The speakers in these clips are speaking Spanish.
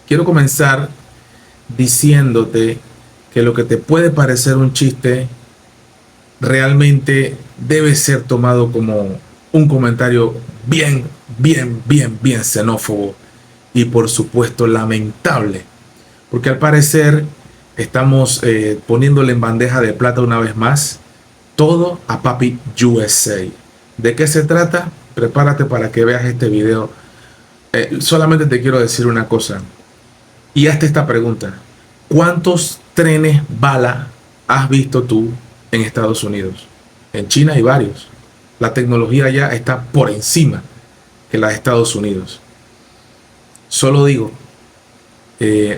quiero comenzar diciéndote que lo que te puede parecer un chiste realmente debe ser tomado como un comentario bien xenófobo y por supuesto lamentable, porque al parecer estamos poniéndole en bandeja de plata una vez más todo a Papi USA. ¿De qué se trata? Prepárate para que veas este video. Solamente te quiero decir una cosa y hazte esta pregunta: ¿cuántos trenes bala has visto tú en Estados Unidos? En China hay varios. La tecnología ya está por encima que la de Estados Unidos. Solo digo,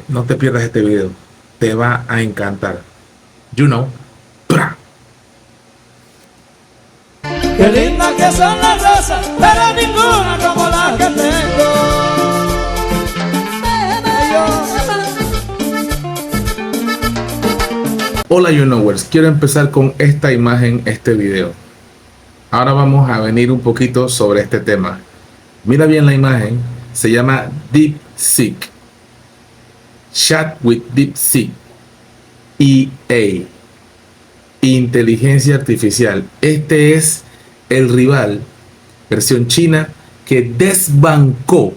no te pierdas este video, te va a encantar. You know. ¡Pra! Qué linda que son las rosas, pero ninguna como la que tengo. Hola You Knowers, quiero empezar con esta imagen, este video. Ahora vamos a venir un poquito sobre este tema. Mira bien la imagen, se llama DeepSeek. Chat with DeepSeek. EA. Inteligencia artificial. Este es el rival, versión china, que desbancó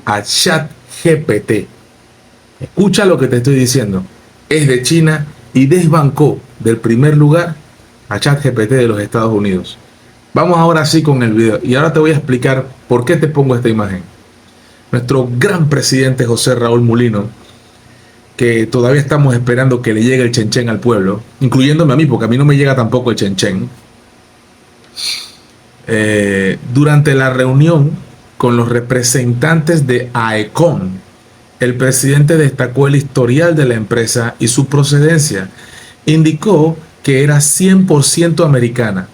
a ChatGPT. Escucha lo que te estoy diciendo. Es de China y desbancó del primer lugar a ChatGPT de los Estados Unidos. Vamos ahora sí con el video y ahora te voy a explicar por qué te pongo esta imagen. Nuestro gran presidente José Raúl Mulino, que todavía estamos esperando que le llegue el chenchen al pueblo, incluyéndome a mí, porque a mí no me llega tampoco el chenchen. Durante la reunión con los representantes de AECOM, el presidente destacó el historial de la empresa y su procedencia. Indicó que era 100% americana.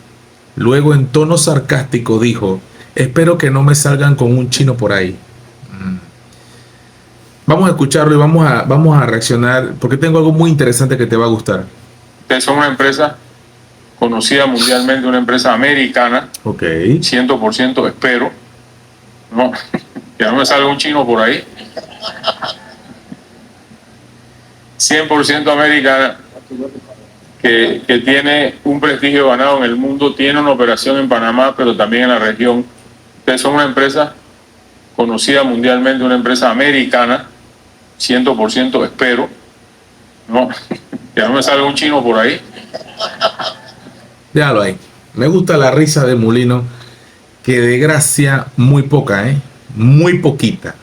Luego, en tono sarcástico, dijo: espero que no me salgan con un chino por ahí. Vamos a escucharlo y vamos a reaccionar, porque tengo algo muy interesante que te va a gustar. Ustedes son una empresa conocida mundialmente, una empresa americana. Ok. 100% espero. No, que no me salga un chino por ahí. 100% americana, que tiene un prestigio ganado en el mundo, tiene una operación en Panamá, pero también en la región. Ustedes son una empresa conocida mundialmente, una empresa americana, 100% espero. No, que no me salga un chino por ahí. Déjalo ahí. Me gusta la risa de Mulino, que de gracia muy poca, muy poquita.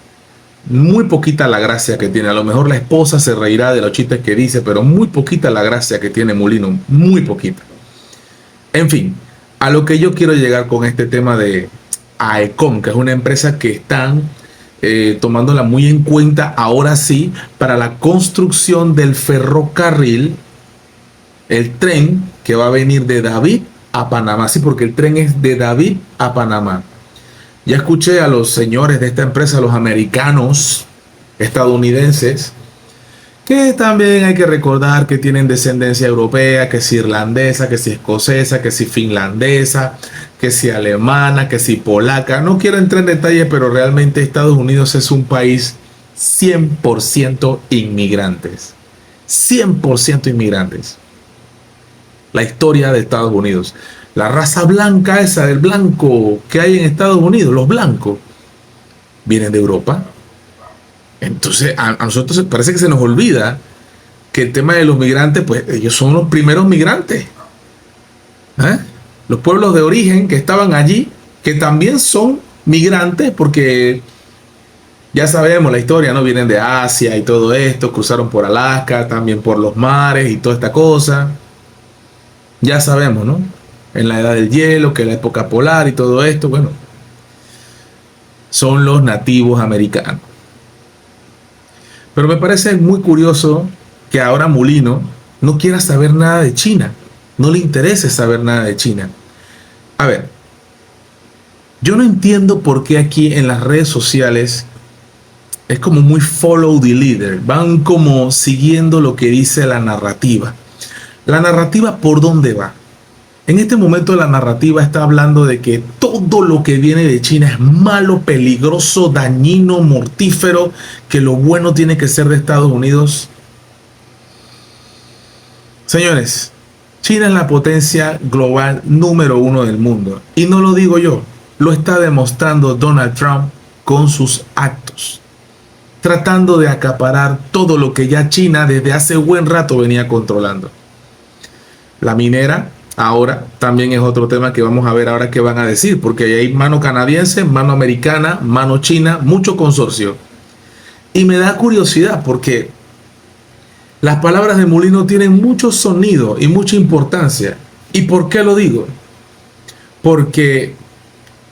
Muy poquita la gracia que tiene. A lo mejor la esposa se reirá de los chistes que dice, pero muy poquita la gracia que tiene Mulino. Muy poquita. En fin, a lo que yo quiero llegar con este tema de AECOM, que es una empresa que están tomándola muy en cuenta ahora sí para la construcción del ferrocarril, el tren que va a venir de David a Panamá. Sí, porque el tren es de David a Panamá. Ya escuché a los señores de esta empresa, los americanos estadounidenses, que también hay que recordar que tienen descendencia europea, que si irlandesa, que si escocesa, que si finlandesa, que si alemana, que si polaca. No quiero entrar en detalle, pero realmente Estados Unidos es un país 100% inmigrantes. 100% inmigrantes. La historia de Estados Unidos. La raza blanca esa, del blanco que hay en Estados Unidos, los blancos, vienen de Europa. Entonces a nosotros parece que se nos olvida que el tema de los migrantes, pues ellos son los primeros migrantes. Los pueblos de origen que estaban allí, que también son migrantes, porque ya sabemos la historia, ¿no? Vienen de Asia y todo esto, cruzaron por Alaska, también por los mares y toda esta cosa. Ya sabemos, ¿no? En la edad del hielo, que la época polar y todo esto, bueno, son los nativos americanos. Pero me parece muy curioso que ahora Mulino no quiera saber nada de China, no le interese saber nada de China. A ver, yo no entiendo por qué aquí en las redes sociales es como muy follow the leader, van como siguiendo lo que dice la narrativa. La narrativa, ¿por dónde va? En este momento la narrativa está hablando de que todo lo que viene de China es malo, peligroso, dañino, mortífero, que lo bueno tiene que ser de Estados Unidos. Señores, China es la potencia global número 1 del mundo. Y no lo digo yo, lo está demostrando Donald Trump con sus actos, tratando de acaparar todo lo que ya China desde hace buen rato venía controlando. La minera ahora también es otro tema que vamos a ver ahora qué van a decir, porque hay mano canadiense, mano americana, mano china, mucho consorcio. Y me da curiosidad porque las palabras de Mulino tienen mucho sonido y mucha importancia. ¿Y por qué lo digo? Porque,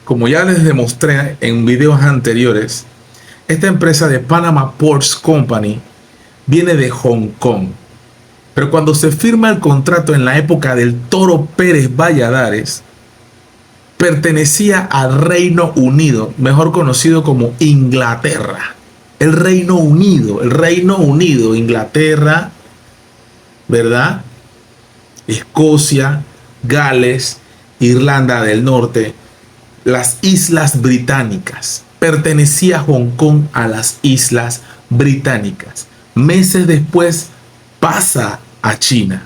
como ya les demostré en videos anteriores, esta empresa de Panama Ports Company viene de Hong Kong. Pero cuando se firma el contrato en la época del Toro Pérez Valladares, pertenecía al Reino Unido, mejor conocido como Inglaterra. El Reino Unido, Inglaterra, ¿verdad? Escocia, Gales, Irlanda del Norte, las Islas Británicas. Pertenecía Hong Kong a las Islas Británicas. Meses después pasa a China.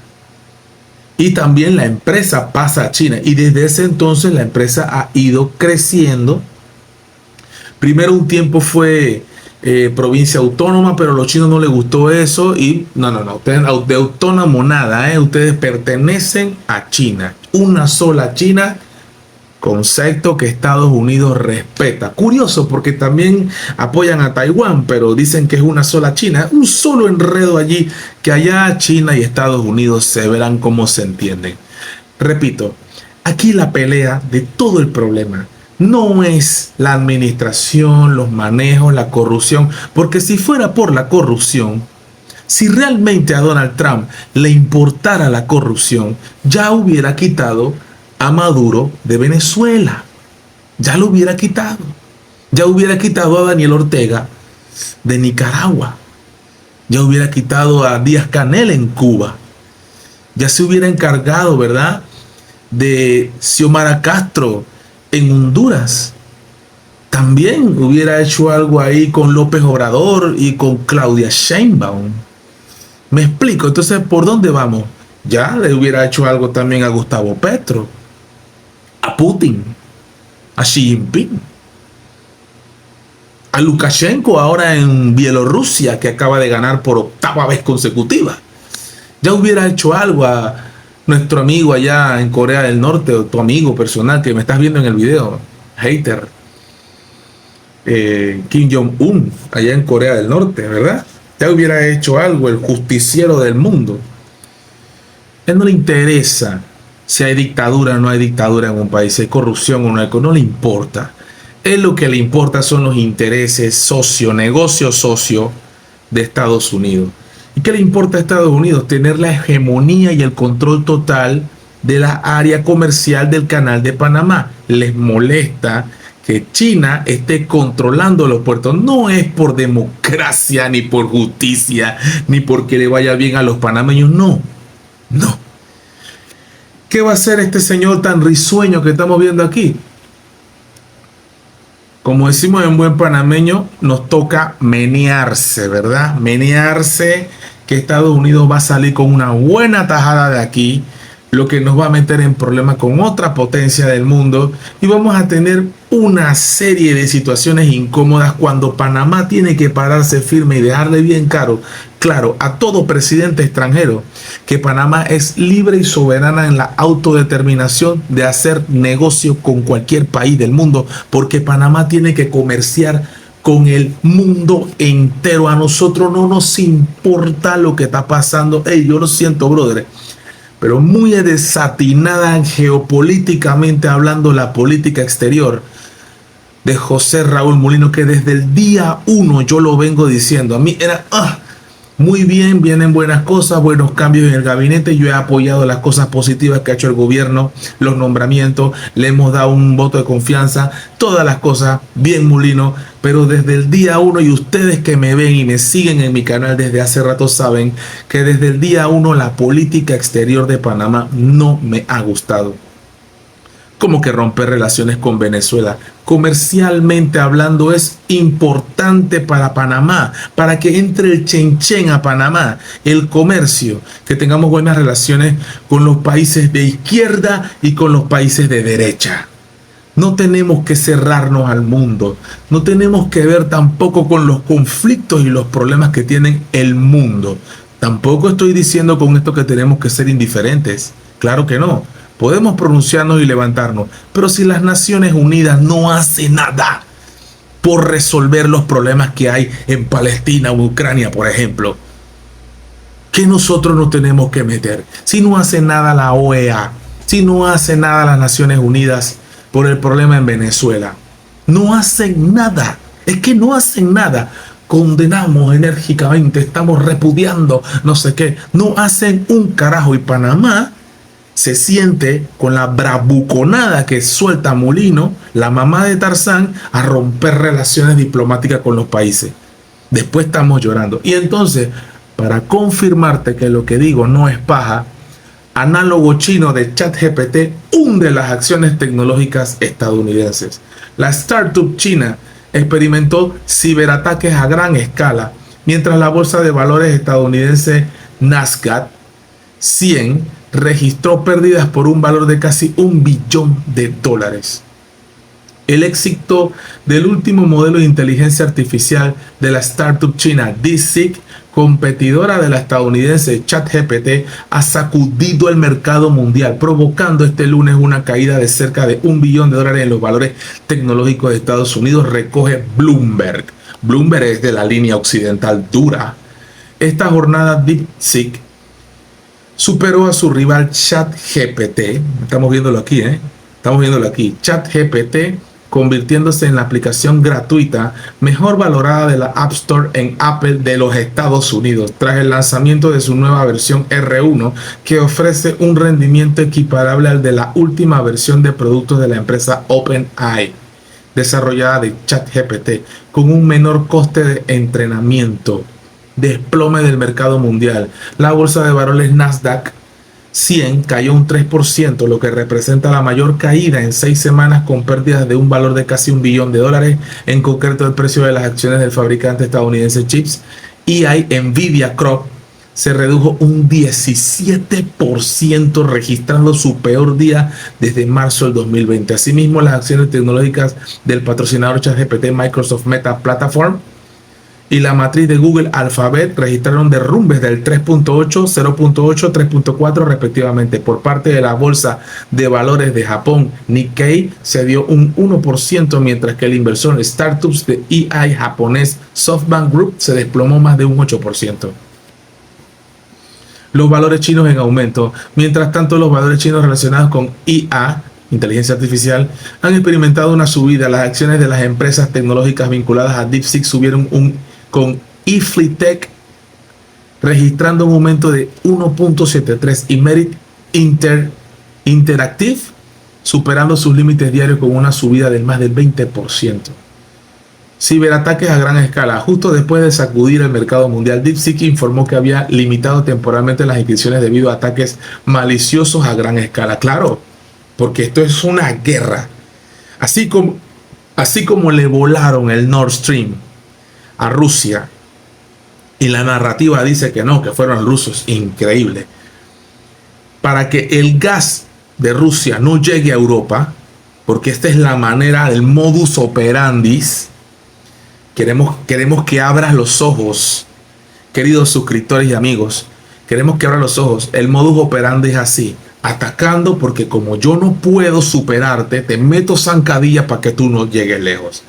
Y también la empresa pasa a China. Y desde ese entonces la empresa ha ido creciendo. Primero un tiempo fue provincia autónoma, pero a los chinos no les gustó eso. Y no, ustedes de autónomo nada, ustedes pertenecen a China. Una sola China. Concepto que Estados Unidos respeta. Curioso porque también apoyan a Taiwán, pero dicen que es una sola China. Un solo enredo allí, que allá China y Estados Unidos se verán cómo se entienden. Repito, aquí la pelea de todo el problema no es la administración, los manejos, la corrupción, porque si fuera por la corrupción, si realmente a Donald Trump le importara la corrupción, ya hubiera quitado a Maduro de Venezuela. Ya lo hubiera quitado. Ya hubiera quitado a Daniel Ortega de Nicaragua. Ya hubiera quitado a Díaz-Canel en Cuba. Ya se hubiera encargado, ¿verdad?, de Xiomara Castro en Honduras. También hubiera hecho algo ahí con López Obrador y con Claudia Sheinbaum. Me explico. Entonces, ¿por dónde vamos? Ya le hubiera hecho algo también a Gustavo Petro, a Putin, a Xi Jinping, a Lukashenko ahora en Bielorrusia, que acaba de ganar por 8ª vez consecutiva. Ya hubiera hecho algo a nuestro amigo allá en Corea del Norte, o tu amigo personal que me estás viendo en el video, hater, Kim Jong-un, allá en Corea del Norte, ¿verdad? Ya hubiera hecho algo el justiciero del mundo. A él no le interesa si hay dictadura o no hay dictadura en un país, si hay corrupción o no le importa. Él lo que le importa son los intereses negocio socio de Estados Unidos. ¿Y qué le importa a Estados Unidos? Tener la hegemonía y el control total de la área comercial del Canal de Panamá. Les molesta que China esté controlando los puertos. No es por democracia, ni por justicia, ni porque le vaya bien a los panameños. No. ¿Qué va a hacer este señor tan risueño que estamos viendo aquí? Como decimos en buen panameño, nos toca menearse, ¿verdad? Menearse, que Estados Unidos va a salir con una buena tajada de aquí, lo que nos va a meter en problemas con otra potencia del mundo, y vamos a tener una serie de situaciones incómodas cuando Panamá tiene que pararse firme y dejarle bien claro a todo presidente extranjero que Panamá es libre y soberana en la autodeterminación de hacer negocio con cualquier país del mundo, porque Panamá tiene que comerciar con el mundo entero. A nosotros no nos importa lo que está pasando. Yo lo siento, brother, pero muy desatinada geopolíticamente hablando la política exterior de José Raúl Mulino, que desde el día 1 yo lo vengo diciendo. A mí era muy bien, vienen buenas cosas, buenos cambios en el gabinete. Yo he apoyado las cosas positivas que ha hecho el gobierno, los nombramientos, le hemos dado un voto de confianza, todas las cosas bien, Mulino, pero desde el día uno, y ustedes que me ven y me siguen en mi canal desde hace rato saben que desde el día uno la política exterior de Panamá no me ha gustado. Como que romper relaciones con Venezuela, comercialmente hablando, es importante para Panamá, para que entre el chenchen a Panamá, el comercio, que tengamos buenas relaciones con los países de izquierda y con los países de derecha. No tenemos que cerrarnos al mundo, no tenemos que ver tampoco con los conflictos y los problemas que tiene el mundo. Tampoco estoy diciendo con esto que tenemos que ser indiferentes, claro que no. Podemos pronunciarnos y levantarnos, pero si las Naciones Unidas no hacen nada por resolver los problemas que hay en Palestina o Ucrania, por ejemplo, ¿qué nosotros nos tenemos que meter? Si no hace nada la OEA, si no hace nada las Naciones Unidas por el problema en Venezuela, no hacen nada, es que no hacen nada. Condenamos enérgicamente, estamos repudiando, no sé qué, no hacen un carajo, y Panamá se siente con la bravuconada que suelta Mulino, la mamá de Tarzán, a romper relaciones diplomáticas con los países. Después estamos llorando. Y entonces, para confirmarte que lo que digo no es paja, análogo chino de ChatGPT hunde las acciones tecnológicas estadounidenses. La startup china experimentó ciberataques a gran escala, mientras la bolsa de valores estadounidense Nasdaq 100 registró pérdidas por un valor de casi $1 billón. El éxito del último modelo de inteligencia artificial de la startup china DeepSeek, competidora de la estadounidense ChatGPT, ha sacudido el mercado mundial, provocando este lunes una caída de cerca de $1 billón en los valores tecnológicos de Estados Unidos, recoge Bloomberg. Bloomberg es de la línea occidental dura. Esta jornada DeepSeek superó a su rival ChatGPT, estamos viéndolo aquí, ChatGPT, convirtiéndose en la aplicación gratuita mejor valorada de la App Store en Apple de los Estados Unidos, tras el lanzamiento de su nueva versión R1, que ofrece un rendimiento equiparable al de la última versión de productos de la empresa OpenAI, desarrollada de ChatGPT, con un menor coste de entrenamiento. Desplome del mercado mundial. La bolsa de valores Nasdaq 100 cayó un 3%, lo que representa la mayor caída en 6 semanas, con pérdidas de un valor de casi $1 billón. En concreto, el precio de las acciones del fabricante estadounidense chips EI Nvidia Crop se redujo un 17%, registrando su peor día desde marzo del 2020. Asimismo, las acciones tecnológicas del patrocinador ChatGPT, Microsoft Meta Platform, y la matriz de Google Alphabet registraron derrumbes del 3.8, 0.8, 3.4 respectivamente. Por parte de la bolsa de valores de Japón, Nikkei se dio un 1%, mientras que el inversor startups de EI japonés SoftBank Group se desplomó más de un 8%. Los valores chinos en aumento. Mientras tanto, los valores chinos relacionados con IA, inteligencia artificial, han experimentado una subida. Las acciones de las empresas tecnológicas vinculadas a DeepSeek subieron con eFleetTech registrando un aumento de 1.73 y Merit Interactive superando sus límites diarios con una subida de más del 20%. Ciberataques a gran escala. Justo después de sacudir el mercado mundial, DeepSeek informó que había limitado temporalmente las inscripciones debido a ataques maliciosos a gran escala. Claro, porque esto es una guerra. Así como le volaron el Nord Stream a Rusia, y la narrativa dice que no, que fueron rusos, increíble, para que el gas de Rusia no llegue a Europa, porque esta es la manera, el modus operandi. Queremos que abras los ojos, queridos suscriptores y amigos, queremos que abras los ojos. El modus operandi es así: atacando, porque como yo no puedo superarte, te meto zancadilla para que tú no llegues lejos.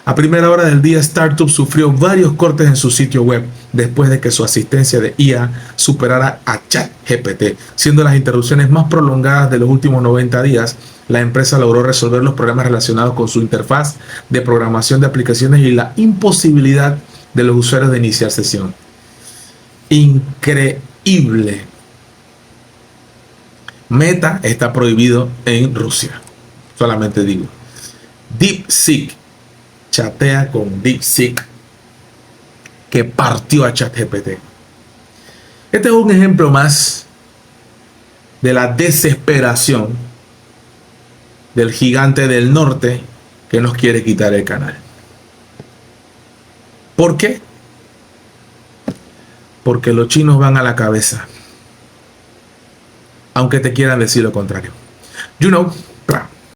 A primera hora del día, Startup sufrió varios cortes en su sitio web después de que su asistencia de IA superara a ChatGPT, siendo las interrupciones más prolongadas de los últimos 90 días. La empresa logró resolver los problemas relacionados con su interfaz de programación de aplicaciones y la imposibilidad de los usuarios de iniciar sesión. Increíble. Meta está prohibido en Rusia. Solamente digo. DeepSeek chatea con DeepSeek, que partió a ChatGPT. Este es un ejemplo más de la desesperación del gigante del norte que nos quiere quitar el canal. ¿Por qué? Porque los chinos van a la cabeza, aunque te quieran decir lo contrario. You know,